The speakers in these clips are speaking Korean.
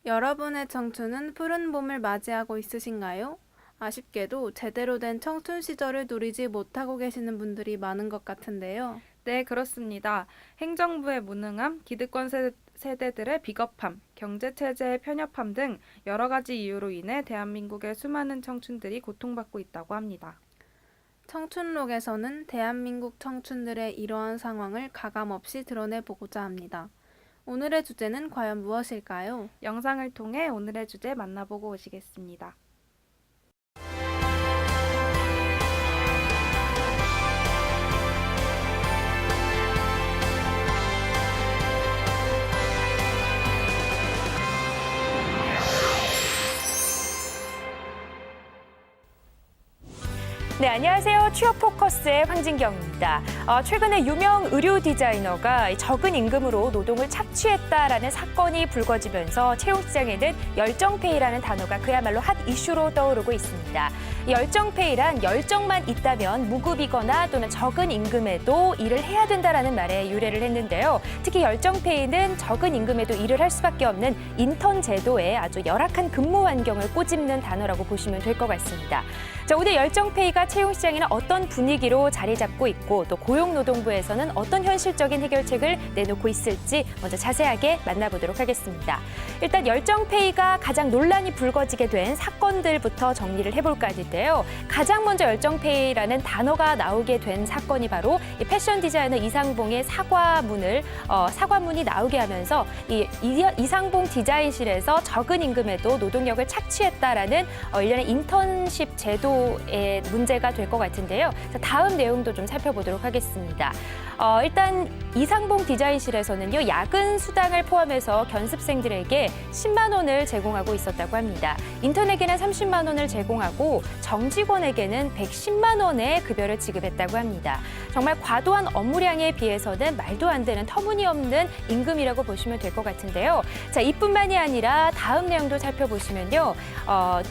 여러분의 청춘은 푸른 봄을 맞이하고 있으신가요? 아쉽게도 제대로 된 청춘 시절을 누리지 못하고 계시는 분들이 많은 것 같은데요. 네, 그렇습니다. 행정부의 무능함, 기득권 세대들의 비겁함, 경제체제의 편협함 등 여러 가지 이유로 인해 대한민국의 수많은 청춘들이 고통받고 있다고 합니다. 청춘록에서는 대한민국 청춘들의 이러한 상황을 가감없이 드러내보고자 합니다. 오늘의 주제는 과연 무엇일까요? 영상을 통해 오늘의 주제 만나보고 오시겠습니다. 네, 안녕하세요. 취업 포커스의 황진경입니다. 최근에 유명 의류 디자이너가 적은 임금으로 노동을 착취했다라는 사건이 불거지면서 채용시장에는 열정페이라는 단어가 그야말로 핫 이슈로 떠오르고 있습니다. 열정페이란 열정만 있다면 무급이거나 또는 적은 임금에도 일을 해야 된다라는 말에 유래를 했는데요. 특히 열정페이는 적은 임금에도 일을 할 수밖에 없는 인턴 제도에 아주 열악한 근무 환경을 꼬집는 단어라고 보시면 될 것 같습니다. 자, 오늘 열정페이가 채용시장에는 어떤 분위기로 자리 잡고 있고 또 고용노동부에서는 어떤 현실적인 해결책을 내놓고 있을지 먼저 자세하게 만나보도록 하겠습니다. 일단 열정페이가 가장 논란이 불거지게 된 사건들부터 정리를 해볼까 하는데요. 가장 먼저 열정페이라는 단어가 나오게 된 사건이 바로 이 패션 디자이너 이상봉의 사과문이 나오게 하면서 이상봉 디자인실에서 적은 임금에도 노동력을 착취했다라는 일련의 인턴십 제도의 문제가 될 것 같은데요. 자, 다음 내용도 좀 살펴보도록 하겠습니다. 일단 이상봉 디자인실에서는요, 야근 수당을 포함해서 견습생들에게 10만 원을 제공하고 있었다고 합니다. 인턴에게는 30만 원을 제공하고 정직원에게는 110만 원의 급여를 지급했다고 합니다. 정말 과도한 업무량에 비해서는 말도 안 되는 터무니없는 임금이라고 보시면 될 것 같은데요. 자, 이뿐만이 아니라 다음 내용도 살펴보시면요.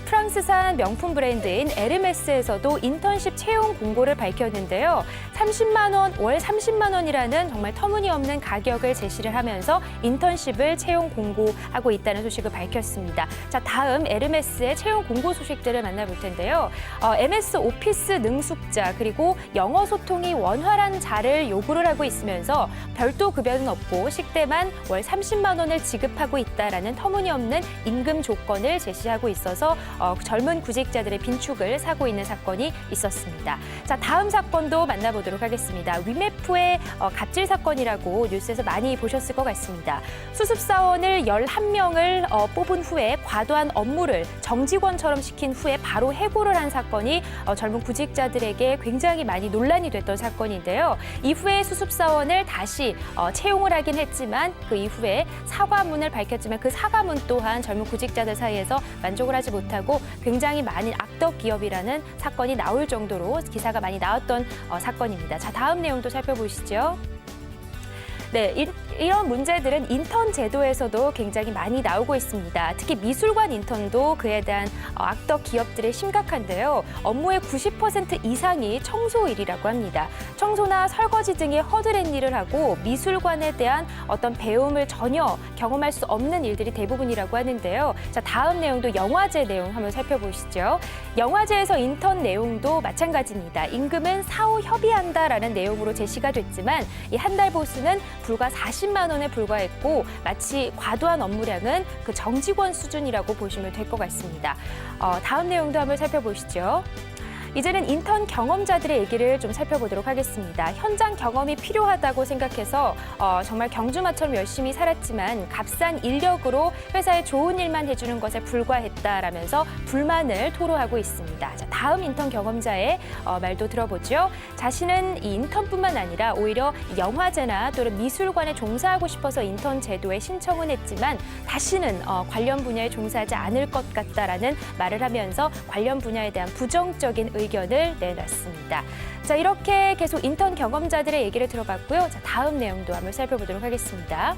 프랑스산 명품 브랜드인 에르메스에서도 인턴십 채용 공고를 밝혔는데요. 30만 원, 월 30만 원이라는 정말 터무니없는 가격을 제시를 하면서 인턴십을 채용 공고하고 있다는 소식을 밝혔습니다. 자, 다음 에르메스의 채용 공고 소식들을 만나볼 텐데요. MS 오피스 능숙자 그리고 영어 소통이 원활한 자를 요구를 하고 있으면서 별도 급여는 없고 식대만 월 30만 원을 지급하고 있다라는 터무니없는 임금 조건을 제시하고 있어서 젊은 구직자들의 빈축을 사고 있는 사건이 있었습니다. 자, 다음 사건도 만나보도록 하겠습니다. 위메프의 갑질 사건이라고 뉴스에서 많이 보셨을 것 같습니다. 수습사원을 11명을 뽑은 후에 과도한 업무를 정직원처럼 시킨 후에 바로 해고를 한 사건이 젊은 구직자들에게 굉장히 많이 논란이 됐던 사건인데요. 이후에 수습사원을 다시 채용을 하긴 했지만 그 이후에 사과문을 밝혔지만 그 사과문 또한 젊은 구직자들 사이에서 만족을 하지 못하고 굉장히 많은 악덕 기업이라는 사건이 나올 정도로 기사가 많이 나왔던 사건입니다. 자, 다음 내용도 살펴보시죠. 네, 이런 문제들은 인턴 제도에서도 굉장히 많이 나오고 있습니다. 특히 미술관 인턴도 그에 대한 악덕 기업들이 심각한데요. 업무의 90% 이상이 청소 일이라고 합니다. 청소나 설거지 등의 허드렛 일을 하고 미술관에 대한 어떤 배움을 전혀 경험할 수 없는 일들이 대부분이라고 하는데요. 자, 다음 내용도 영화제 내용 한번 살펴보시죠. 영화제에서 인턴 내용도 마찬가지입니다. 임금은 사후 협의한다라는 내용으로 제시가 됐지만 이 한 달 보수는 불과 40만 원에 불과했고 마치 과도한 업무량은 그 정직원 수준이라고 보시면 될 것 같습니다. 다음 내용도 한번 살펴보시죠. 이제는 인턴 경험자들의 얘기를 좀 살펴보도록 하겠습니다. 현장 경험이 필요하다고 생각해서 정말 경주마처럼 열심히 살았지만 값싼 인력으로 회사에 좋은 일만 해주는 것에 불과했다라면서 불만을 토로하고 있습니다. 자, 다음 인턴 경험자의 말도 들어보죠. 자신은 이 인턴뿐만 아니라 오히려 영화제나 또는 미술관에 종사하고 싶어서 인턴 제도에 신청은 했지만 다시는 관련 분야에 종사하지 않을 것 같다라는 말을 하면서 관련 분야에 대한 부정적인 의견을 내놨습니다. 자, 이렇게 계속 인턴 경험자들의 얘기를 들어봤고요. 자, 다음 내용도 한번 살펴보도록 하겠습니다.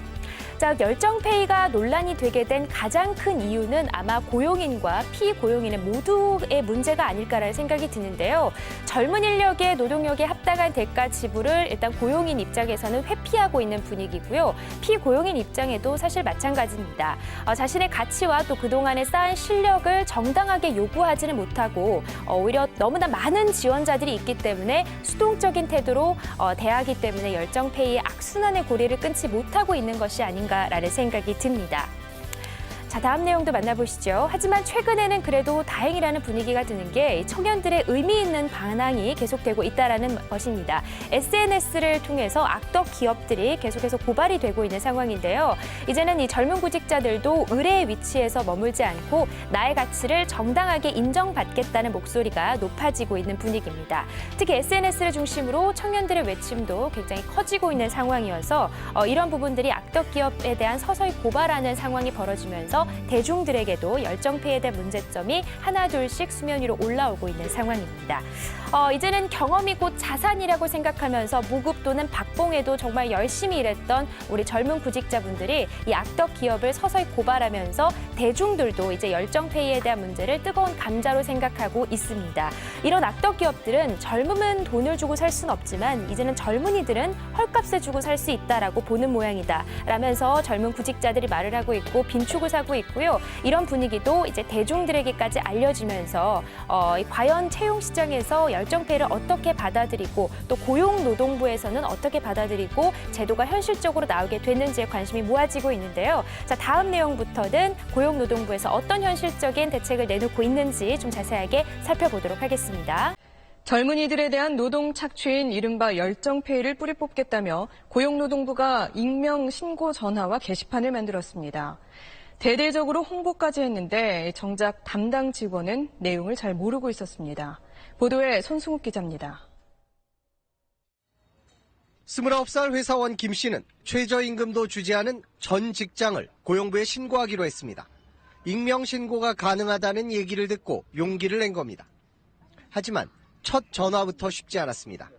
자, 열정페이가 논란이 되게 된 가장 큰 이유는 아마 고용인과 피고용인의 모두의 문제가 아닐까라는 생각이 드는데요. 젊은 인력의 노동력에 합당한 대가 지불을 일단 고용인 입장에서는 회피하고 있는 분위기고요. 피고용인 입장에도 사실 마찬가지입니다. 자신의 가치와 또 그동안에 쌓은 실력을 정당하게 요구하지는 못하고 오히려 너무나 많은 지원자들이 있기 때문에 수동적인 태도로 대하기 때문에 열정페이의 악순환의 고리를 끊지 못하고 있는 것이 아닌가라는 생각이 듭니다. 자, 다음 내용도 만나보시죠. 하지만 최근에는 그래도 다행이라는 분위기가 드는 게 청년들의 의미 있는 반항이 계속되고 있다는 것입니다. SNS를 통해서 악덕 기업들이 계속해서 고발이 되고 있는 상황인데요. 이제는 이 젊은 구직자들도 의뢰의 위치에서 머물지 않고 나의 가치를 정당하게 인정받겠다는 목소리가 높아지고 있는 분위기입니다. 특히 SNS를 중심으로 청년들의 외침도 굉장히 커지고 있는 상황이어서 이런 부분들이 악덕 기업에 대한 서서히 고발하는 상황이 벌어지면서 대중들에게도 열정페이에 대한 문제점이 하나둘씩 수면 위로 올라오고 있는 상황입니다. 이제는 경험이 곧 자산이라고 생각하면서 무급 또는 박봉에도 정말 열심히 일했던 우리 젊은 구직자분들이 이 악덕 기업을 서서히 고발하면서 대중들도 이제 열정페이에 대한 문제를 뜨거운 감자로 생각하고 있습니다. 이런 악덕 기업들은 젊으면 돈을 주고 살 수는 없지만 이제는 젊은이들은 헐값을 주고 살 수 있다라고 보는 모양이다 라면서 젊은 구직자들이 말을 하고 있고 빈축을 사고 있고요. 이런 분위기도 이제 대중들에게까지 알려지면서 과연 채용 시장에서 열정페이를 어떻게 받아들이고 또 고용노동부에서는 어떻게 받아들이고 제도가 현실적으로 나오게 됐는지에 관심이 모아지고 있는데요. 자, 다음 내용부터는 고용노동부에서 어떤 현실적인 대책을 내놓고 있는지 좀 자세하게 살펴보도록 하겠습니다. 젊은이들에 대한 노동 착취인 이른바 열정페이를 뿌리 뽑겠다며 고용노동부가 익명 신고 전화와 게시판을 만들었습니다. 대대적으로 홍보까지 했는데 정작 담당 직원은 내용을 잘 모르고 있었습니다. 보도에 손승욱 기자입니다. 29살 회사원 김 씨는 최저임금도 주지 않은 전 직장을 고용부에 신고하기로 했습니다. 익명 신고가 가능하다는 얘기를 듣고 용기를 낸 겁니다. 하지만 첫 전화부터 쉽지 않았습니다.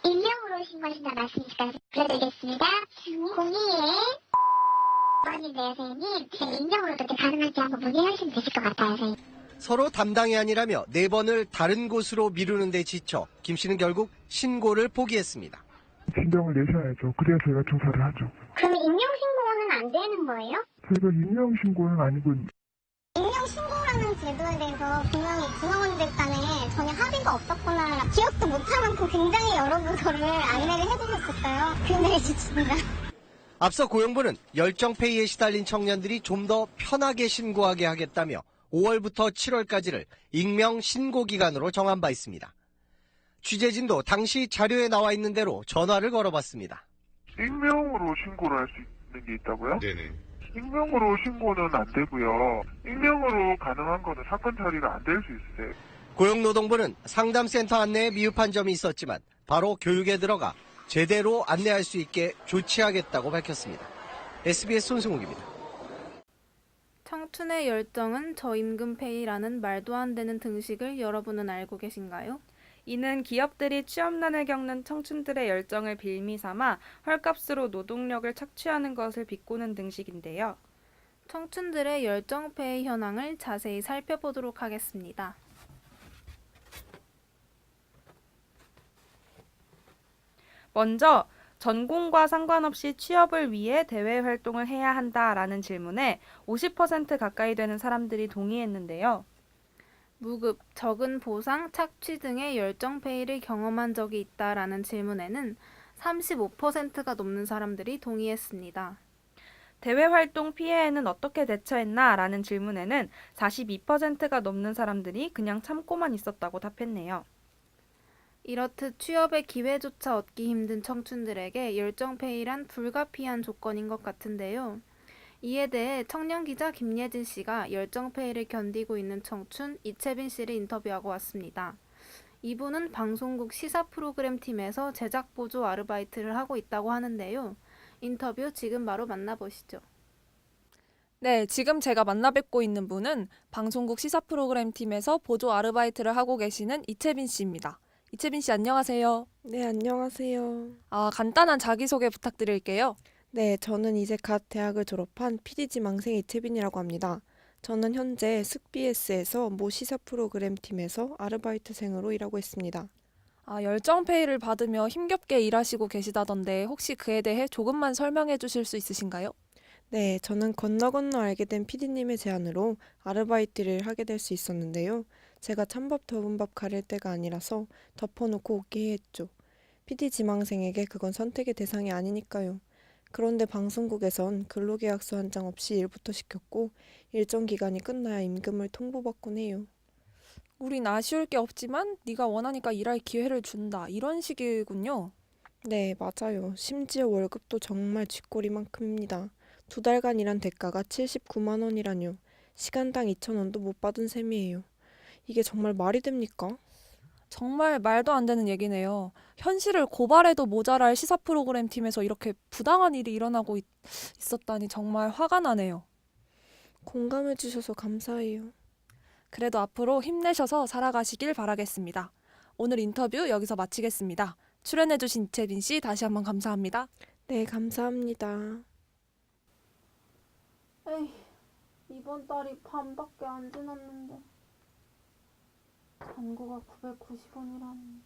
익명으로 신고하신다 말씀이니까 불러드리겠습니다. 02에 번인데요, 선생님. 익명으로 그렇게 가능한지 한번 문의하시면 되실 것 같아요, 선생님. 서로 담당이 아니라며 4번을 다른 곳으로 미루는 데 지쳐 김 씨는 결국 신고를 포기했습니다. 진정을 내셔야죠. 그래야 저희가 조사를 하죠. 그러면 익명 신고는 안 되는 거예요? 저희가 익명 신고는 아니고 익명 신고라는 제도에 대해서 분명히 구성원들 간에 전혀 합의가 없었구나. 기억도 못할 만큼 굉장히 여러 부서를 안내를 해주셨었어요. 굉장히 지칩니다. 앞서 고용부는 열정페이에 시달린 청년들이 좀 더 편하게 신고하게 하겠다며 5월부터 7월까지를 익명 신고 기간으로 정한 바 있습니다. 취재진도 당시 자료에 나와 있는 대로 전화를 걸어봤습니다. 익명으로 신고를 할 수 있는 게 있다고요? 네네. 익명으로 신고는 안 되고요. 익명으로 가능한 거는 사건 처리가 안 될 수 있어요. 고용노동부는 상담센터 안내에 미흡한 점이 있었지만 바로 교육에 들어가 제대로 안내할 수 있게 조치하겠다고 밝혔습니다. SBS 손승욱입니다. 청춘의 열정은 저임금페이라는 말도 안 되는 등식을 여러분은 알고 계신가요? 이는 기업들이 취업난을 겪는 청춘들의 열정을 빌미 삼아 헐값으로 노동력을 착취하는 것을 비꼬는 등식인데요. 청춘들의 열정페이 현황을 자세히 살펴보도록 하겠습니다. 먼저 전공과 상관없이 취업을 위해 대외 활동을 해야 한다라는 질문에 50% 가까이 되는 사람들이 동의했는데요. 무급, 적은 보상, 착취 등의 열정페이를 경험한 적이 있다라는 질문에는 35%가 넘는 사람들이 동의했습니다. 대외 활동 피해에는 어떻게 대처했나? 라는 질문에는 42%가 넘는 사람들이 그냥 참고만 있었다고 답했네요. 이렇듯 취업의 기회조차 얻기 힘든 청춘들에게 열정페이란 불가피한 조건인 것 같은데요. 이에 대해 청년 기자 김예진 씨가 열정페이를 견디고 있는 청춘 이채빈 씨를 인터뷰하고 왔습니다. 이분은 방송국 시사 프로그램 팀에서 제작 보조 아르바이트를 하고 있다고 하는데요. 인터뷰 지금 바로 만나보시죠. 네, 지금 제가 만나 뵙고 있는 분은 방송국 시사 프로그램 팀에서 보조 아르바이트를 하고 계시는 이채빈 씨입니다. 이채빈 씨 안녕하세요. 네, 안녕하세요. 간단한 자기소개 부탁드릴게요. 네, 저는 이제 갓 대학을 졸업한 PD 지망생 이채빈이라고 합니다. 저는 현재 슥BS에서 모 시사 프로그램 팀에서 아르바이트생으로 일하고 있습니다. 열정페이를 받으며 힘겹게 일하시고 계시다던데 혹시 그에 대해 조금만 설명해 주실 수 있으신가요? 네, 저는 건너 알게 된 PD님의 제안으로 아르바이트를 하게 될 수 있었는데요. 제가 찬밥 더운 밥 가릴 때가 아니라서 덮어놓고 오게 했죠. PD 지망생에게 그건 선택의 대상이 아니니까요. 그런데 방송국에선 근로계약서 한 장 없이 일부터 시켰고 일정 기간이 끝나야 임금을 통보받곤 해요. 우린 아쉬울 게 없지만 네가 원하니까 일할 기회를 준다. 이런 식이군요. 네, 맞아요. 심지어 월급도 정말 쥐꼬리만큼입니다. 2달간 일한 대가가 79만 원이라뇨. 시간당 2,000원도 못 받은 셈이에요. 이게 정말 말이 됩니까? 정말 말도 안 되는 얘기네요. 현실을 고발해도 모자랄 시사 프로그램 팀에서 이렇게 부당한 일이 일어나고 있었다니 정말 화가 나네요. 공감해 주셔서 감사해요. 그래도 앞으로 힘내셔서 살아가시길 바라겠습니다. 오늘 인터뷰 여기서 마치겠습니다. 출연해주신 이채빈 씨 다시 한번 감사합니다. 네, 감사합니다. 에이, 이번 달이 반밖에 안 지났는데 잔고가 990원이라니.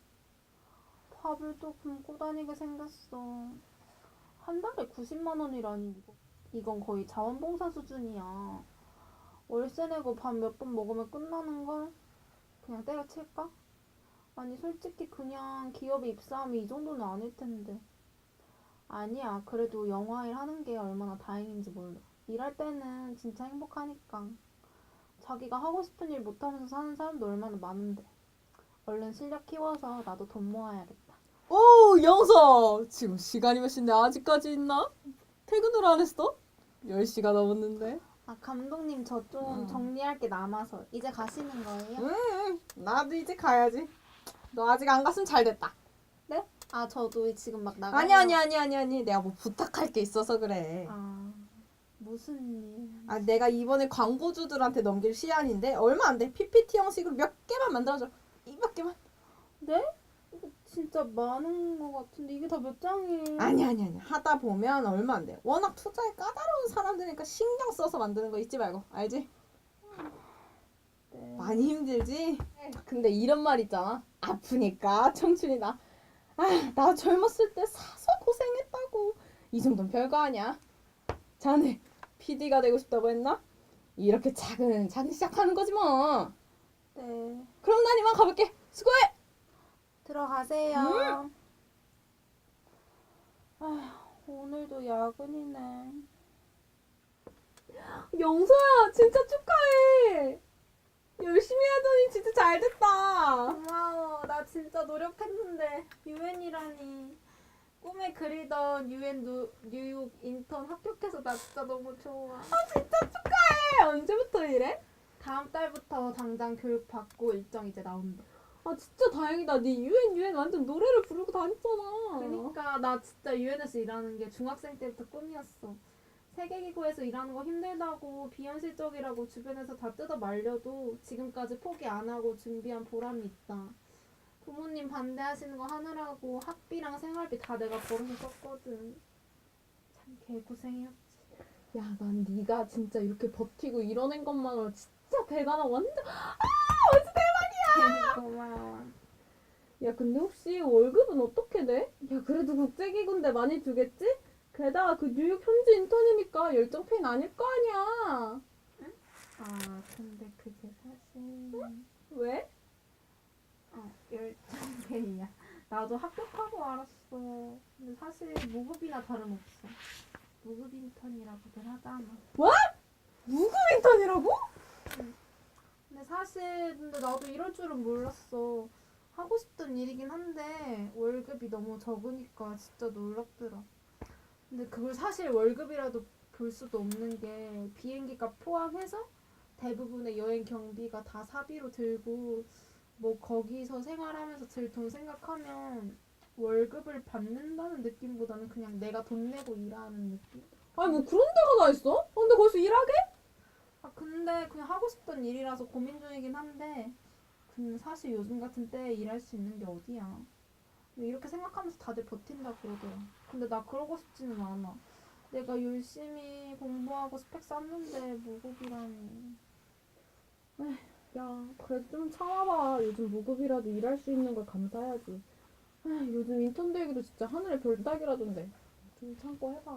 밥을 또 굶고 다니게 생겼어. 한 달에 90만 원이라니. 이건 거의 자원봉사 수준이야. 월세 내고 밥 몇 번 먹으면 끝나는 걸 그냥 때려칠까? 아니 솔직히 그냥 기업에 입사하면 이 정도는 아닐 텐데. 아니야, 그래도 영화일 하는 게 얼마나 다행인지 몰라. 일할 때는 진짜 행복하니까. 자기가 하고 싶은 일 못하면서 사는 사람도 얼마나 많은데. 얼른 실력 키워서 나도 돈 모아야겠다. 오, 영서! 지금 시간이 몇 시인데 아직까지 있나? 퇴근을 안 했어? 10시가 넘었는데. 감독님 저 좀 정리할 게 남아서 이제 가시는 거예요? 나도 이제 가야지. 너 아직 안 갔으면 잘 됐다. 네? 저도 지금 막 나가요. 아니. 내가 뭐 부탁할 게 있어서 그래. 무슨 일? 내가 이번에 광고주들한테 넘길 시안인데 얼마 안 돼. PPT 형식으로 몇 개만 만들어줘. 이 몇 개만. 네? 이거 진짜 많은 거 같은데 이게 다 몇 장이에요? 아니. 하다 보면 얼마 안 돼. 워낙 투자에 까다로운 사람들이니까 신경 써서 만드는 거 잊지 말고. 알지? 네. 많이 힘들지? 근데 이런 말 있잖아. 아프니까 청춘이다. 나 젊었을 때 사서 고생했다고. 이 정도는 별거 아니야. 자네 PD가 되고 싶다고 했나? 이렇게 차근차근 시작하는 거지 뭐. 네. 그럼 난 이만 가볼게. 수고해. 들어가세요. 오늘도 야근이네. 영서야, 진짜 축하해. 열심히 하더니 진짜 잘 됐다. 고마워. 나 진짜 노력했는데 유엔이라니. 꿈에 그리던 유엔 뉴욕 인턴 합격해서 나 진짜 너무 좋아. 진짜 축하해. 언제부터 이래? 다음 달부터 당장 교육 받고 일정 이제 나온다. 진짜 다행이다. 네 유엔 완전 노래를 부르고 다녔잖아. 그러니까 나 진짜 유엔에서 일하는 게 중학생 때부터 꿈이었어. 세계기구에서 일하는 거 힘들다고 비현실적이라고 주변에서 다 뜯어 말려도 지금까지 포기 안 하고 준비한 보람이 있다. 부모님 반대하시는 거 하느라고 학비랑 생활비 다 내가 벌어서 썼거든. 참 개고생이었지. 야, 난 네가 진짜 이렇게 버티고 이뤄낸 것만으로 진짜 대단한 완전 고마워. 야, 근데 혹시 월급은 어떻게 돼? 야, 그래도 국제기구인데 많이 주겠지? 게다가 그 뉴욕 현지 인턴이니까 열정페이는 아닐 거 아니야. 근데 그게 사실 왜? 열정페이야. 나도 합격하고 알았어. 근데 사실 무급이나 다름없어. 무급 인턴이라고들 하잖아. 무급 인턴이라고? 근데 사실 근데 나도 이럴 줄은 몰랐어. 하고 싶던 일이긴 한데 월급이 너무 적으니까 진짜 놀랍더라. 근데 그걸 사실 월급이라도 볼 수도 없는 게 비행기값 포함해서 대부분의 여행 경비가 다 사비로 들고 뭐 거기서 생활하면서 들 돈 생각하면 월급을 받는다는 느낌보다는 그냥 내가 돈 내고 일하는 느낌? 아니 뭐 그런 데가 다 있어? 근데 거기서 일하게? 아 근데 그냥 하고 싶던 일이라서 고민 중이긴 한데 근데 사실 요즘 같은 때에 일할 수 있는 게 어디야. 이렇게 생각하면서 다들 버틴다 그러더라. 근데 나 그러고 싶지는 않아. 내가 열심히 공부하고 스펙 쌓는데 무급이라니. 야, 그래도 좀 참아봐. 요즘 무급이라도 일할 수 있는 걸 감사해야지. 요즘 인턴 되기도 진짜 하늘의 별 따기라던데. 좀 참고 해봐.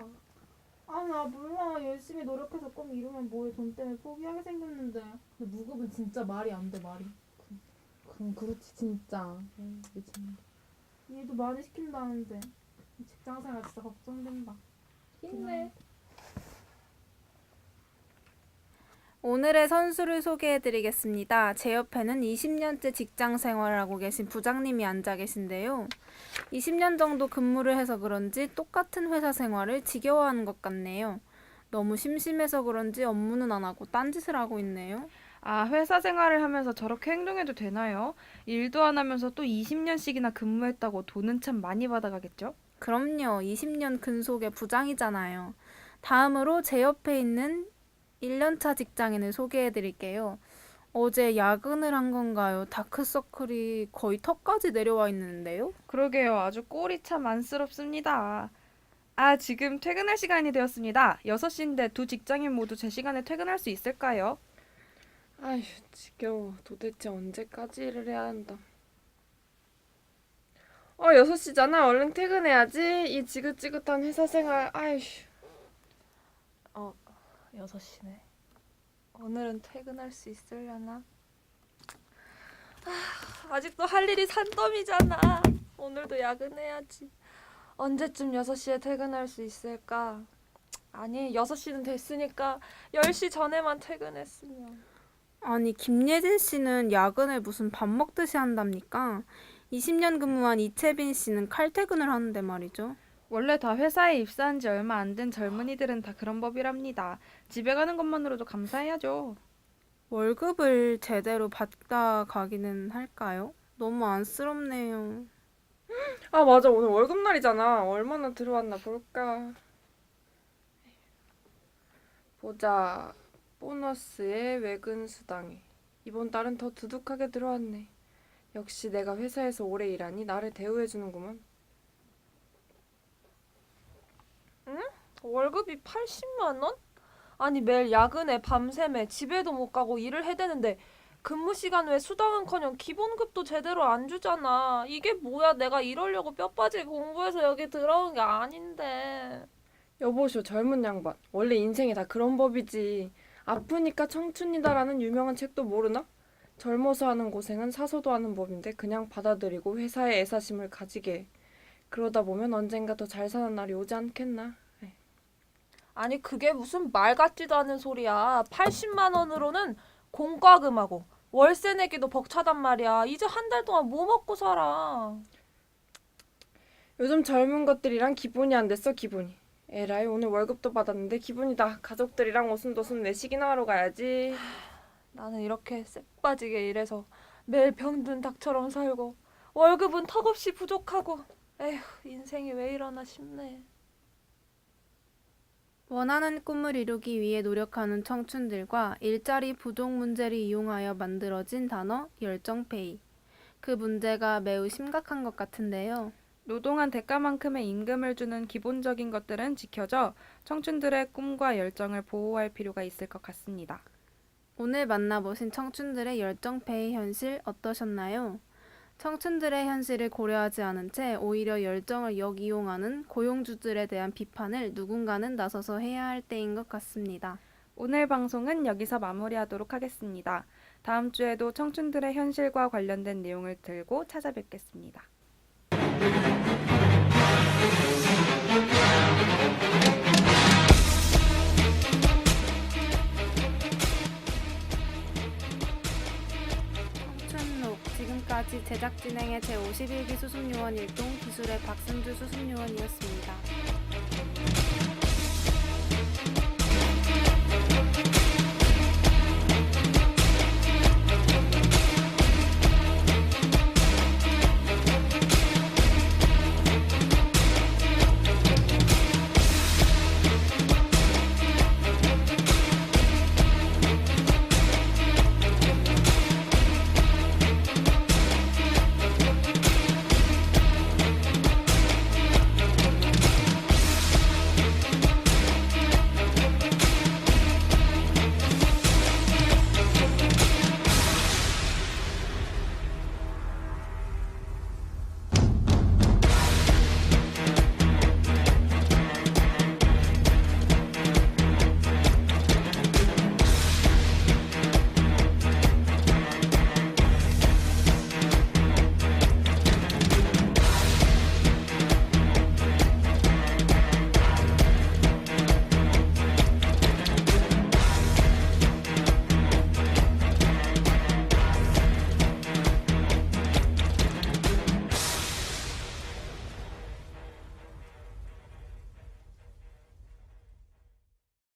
아 나 몰라. 열심히 노력해서 꼭 이루면 뭐해. 돈 때문에 포기하게 생겼는데. 근데 무급은 진짜 말이 안 돼 말이. 그렇지 진짜. 미친. 일도 많이 시킨다는데 직장생활 진짜 걱정된다. 힘내. 오늘의 선수를 소개해드리겠습니다. 제 옆에는 20년째 직장 생활을 하고 계신 부장님이 앉아 계신데요. 20년 정도 근무를 해서 그런지 똑같은 회사 생활을 지겨워하는 것 같네요. 너무 심심해서 그런지 업무는 안 하고 딴짓을 하고 있네요. 아, 회사 생활을 하면서 저렇게 행동해도 되나요? 일도 안 하면서 또 20년씩이나 근무했다고 돈은 참 많이 받아가겠죠? 그럼요. 20년 근속의 부장이잖아요. 다음으로 제 옆에 있는 1년차 직장인을 소개해드릴게요. 어제 야근을 한 건가요? 다크서클이 거의 턱까지 내려와 있는데요? 그러게요. 아주 꼴이 참 안쓰럽습니다. 아, 지금 퇴근할 시간이 되었습니다. 6시인데 두 직장인 모두 제 시간에 퇴근할 수 있을까요? 아휴, 지겨워. 도대체 언제까지 일을 해야 한다. 6시잖아. 얼른 퇴근해야지. 이 지긋지긋한 회사 생활. 아휴. 6시네. 오늘은 퇴근할 수 있으려나? 아직도 할 일이 산더미잖아. 오늘도 야근해야지. 언제쯤 6시에 퇴근할 수 있을까? 아니, 6시는 됐으니까 10시 전에만 퇴근했으면. 아니, 김예진 씨는 야근을 무슨 밥 먹듯이 한답니까? 20년 근무한 이채빈 씨는 칼퇴근을 하는데 말이죠. 원래 다 회사에 입사한 지 얼마 안 된 젊은이들은 다 그런 법이랍니다. 집에 가는 것만으로도 감사해야죠. 월급을 제대로 받아가기는 할까요? 너무 안쓰럽네요. 아, 맞아. 오늘 월급날이잖아. 얼마나 들어왔나 볼까. 보자. 보너스에 외근 수당에. 이번 달은 더 두둑하게 들어왔네. 역시 내가 회사에서 오래 일하니 나를 대우해주는구먼. 월급이 80만 원? 아니, 매일 야근에 밤샘에 집에도 못 가고 일을 해대는데 근무 시간 외 수당은커녕 기본급도 제대로 안 주잖아. 이게 뭐야? 내가 이러려고 뼈 빠지게 공부해서 여기 들어온 게 아닌데. 여보쇼, 젊은 양반. 원래 인생이 다 그런 법이지. 아프니까 청춘이다라는 유명한 책도 모르나? 젊어서 하는 고생은 사서도 하는 법인데 그냥 받아들이고 회사에 애사심을 가지게 해. 그러다 보면 언젠가 더 잘 사는 날이 오지 않겠나? 아니, 그게 무슨 말 같지도 않은 소리야. 80만 원으로는 공과금하고 월세 내기도 벅차단 말이야. 이제 한 달 동안 뭐 먹고 살아. 요즘 젊은 것들이랑 기분이 안 됐어, 기분이. 에라이, 오늘 월급도 받았는데 기분이다. 가족들이랑 오순도순 외식이나 하러 가야지. 나는 이렇게 쎄 빠지게 일해서 매일 병든 닭처럼 살고 월급은 턱없이 부족하고 에휴, 인생이 왜 이러나 싶네. 원하는 꿈을 이루기 위해 노력하는 청춘들과 일자리 부족 문제를 이용하여 만들어진 단어 열정페이. 그 문제가 매우 심각한 것 같은데요. 노동한 대가만큼의 임금을 주는 기본적인 것들은 지켜져 청춘들의 꿈과 열정을 보호할 필요가 있을 것 같습니다. 오늘 만나보신 청춘들의 열정페이 현실 어떠셨나요? 청춘들의 현실을 고려하지 않은 채 오히려 열정을 역이용하는 고용주들에 대한 비판을 누군가는 나서서 해야 할 때인 것 같습니다. 오늘 방송은 여기서 마무리하도록 하겠습니다. 다음 주에도 청춘들의 현실과 관련된 내용을 들고 찾아뵙겠습니다. 지금까지 제작 진행의 제51기 수습요원 1동 기술의 박승주 수습요원이었습니다.